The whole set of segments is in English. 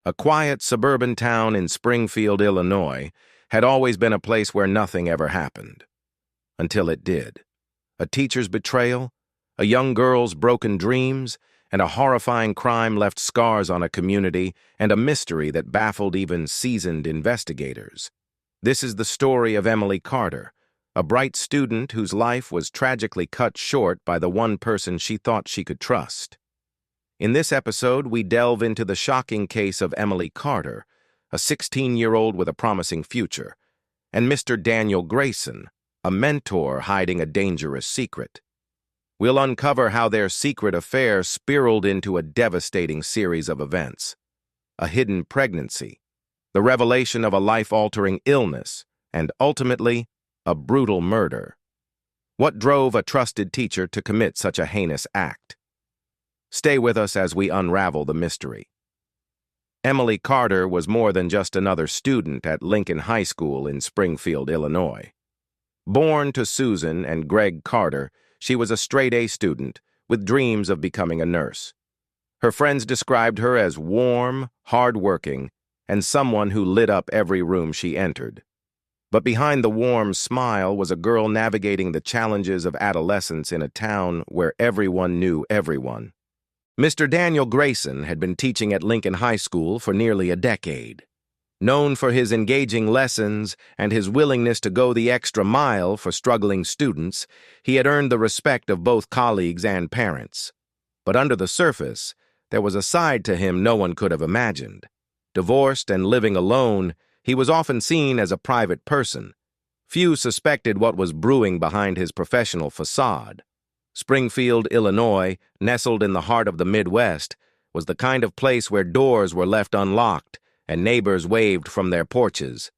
A quiet suburban town in Springfield, Illinois, had always been a place where nothing ever happened. Until it did. A teacher's betrayal, a young girl's broken dreams, and a horrifying crime left scars on a community and a mystery that baffled even seasoned investigators. This is the story of Emily Carter, a bright student whose life was tragically cut short by the one person she thought she could trust. In this episode, we delve into the shocking case of Emily Carter, a 16-year-old with a promising future, and Mr. Daniel Grayson, a mentor hiding a dangerous secret. We'll uncover how their secret affair spiraled into a devastating series of events. A hidden pregnancy, the revelation of a life-altering illness, and ultimately, a brutal murder. What drove a trusted teacher to commit such a heinous act? Stay with us as we unravel the mystery. Emily Carter was more than just another student at Lincoln High School in Springfield, Illinois. Born to Susan and Greg Carter, she was a straight-A student with dreams of becoming a nurse. Her friends described her as warm, hard-working, and someone who lit up every room she entered. But behind the warm smile was a girl navigating the challenges of adolescence in a town where everyone knew everyone. Mr. Daniel Grayson had been teaching at Lincoln High School for nearly a decade. Known for his engaging lessons and his willingness to go the extra mile for struggling students, he had earned the respect of both colleagues and parents. But under the surface, there was a side to him no one could have imagined. Divorced and living alone, he was often seen as a private person. Few suspected what was brewing behind his professional facade. Springfield, Illinois, nestled in the heart of the Midwest, was the kind of place where doors were left unlocked and neighbors waved from their porches.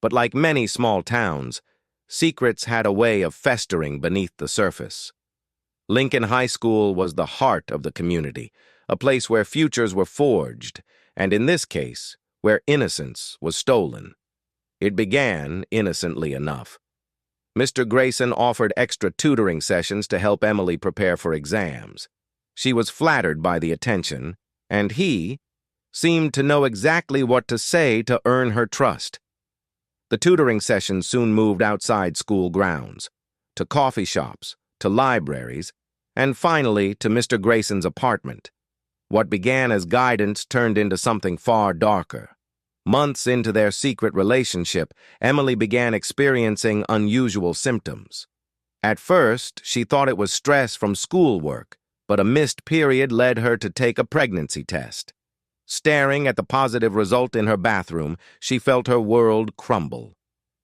But like many small towns, secrets had a way of festering beneath the surface. Lincoln High School was the heart of the community, a place where futures were forged, and in this case, where innocence was stolen. It began innocently enough. Mr. Grayson offered extra tutoring sessions to help Emily prepare for exams. She was flattered by the attention, and he seemed to know exactly what to say to earn her trust. The tutoring sessions soon moved outside school grounds, to coffee shops, to libraries, and finally to Mr. Grayson's apartment. What began as guidance turned into something far darker. Months into their secret relationship, Emily began experiencing unusual symptoms. At first, she thought it was stress from schoolwork, but a missed period led her to take a pregnancy test. Staring at the positive result in her bathroom, she felt her world crumble.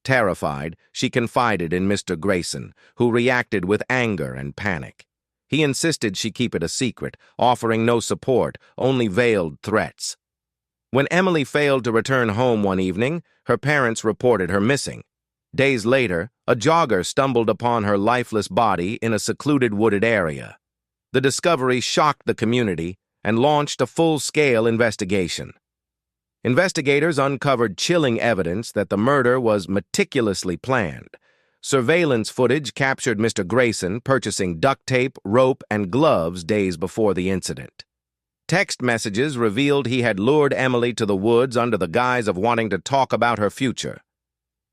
Terrified, she confided in Mr. Grayson, who reacted with anger and panic. He insisted she keep it a secret, offering no support, only veiled threats. When Emily failed to return home one evening, her parents reported her missing. Days later, a jogger stumbled upon her lifeless body in a secluded wooded area. The discovery shocked the community and launched a full-scale investigation. Investigators uncovered chilling evidence that the murder was meticulously planned. Surveillance footage captured Mr. Grayson purchasing duct tape, rope, and gloves days before the incident. Text messages revealed he had lured Emily to the woods under the guise of wanting to talk about her future.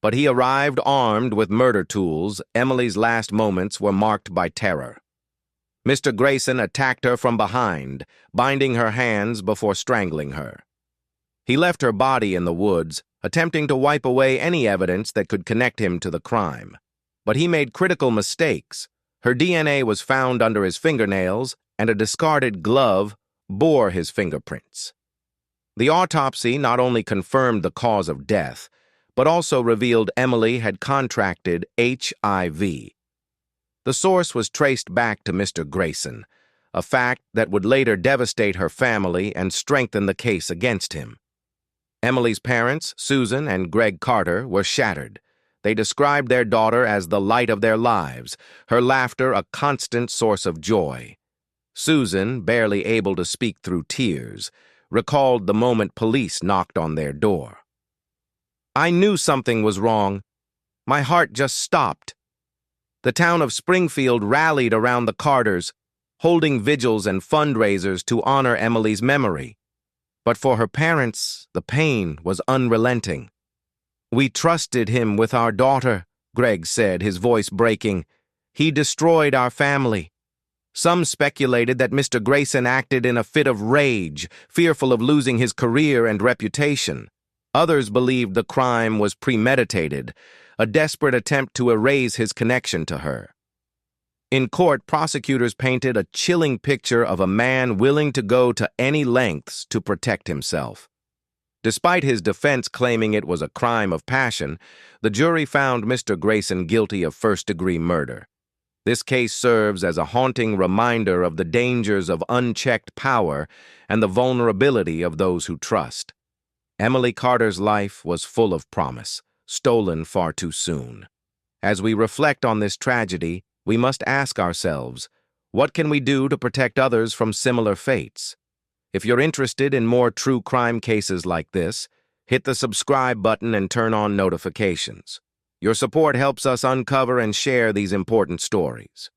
But he arrived armed with murder tools. Emily's last moments were marked by terror. Mr. Grayson attacked her from behind, binding her hands before strangling her. He left her body in the woods, attempting to wipe away any evidence that could connect him to the crime. But he made critical mistakes. Her DNA was found under his fingernails, and a discarded glove bore his fingerprints. The autopsy not only confirmed the cause of death, but also revealed Emily had contracted HIV. The source was traced back to Mr. Grayson, a fact that would later devastate her family and strengthen the case against him. Emily's parents, Susan and Greg Carter, were shattered. They described their daughter as the light of their lives, her laughter a constant source of joy. Susan, barely able to speak through tears, recalled the moment police knocked on their door. "I knew something was wrong. My heart just stopped." The town of Springfield rallied around the Carters, holding vigils and fundraisers to honor Emily's memory. But for her parents, the pain was unrelenting. "We trusted him with our daughter," Greg said, his voice breaking. "He destroyed our family." Some speculated that Mr. Grayson acted in a fit of rage, fearful of losing his career and reputation. Others believed the crime was premeditated, a desperate attempt to erase his connection to her. In court, prosecutors painted a chilling picture of a man willing to go to any lengths to protect himself. Despite his defense claiming it was a crime of passion, the jury found Mr. Grayson guilty of first-degree murder. This case serves as a haunting reminder of the dangers of unchecked power and the vulnerability of those who trust. Emily Carter's life was full of promise, stolen far too soon. As we reflect on this tragedy, we must ask ourselves, what can we do to protect others from similar fates? If you're interested in more true crime cases like this, hit the subscribe button and turn on notifications. Your support helps us uncover and share these important stories.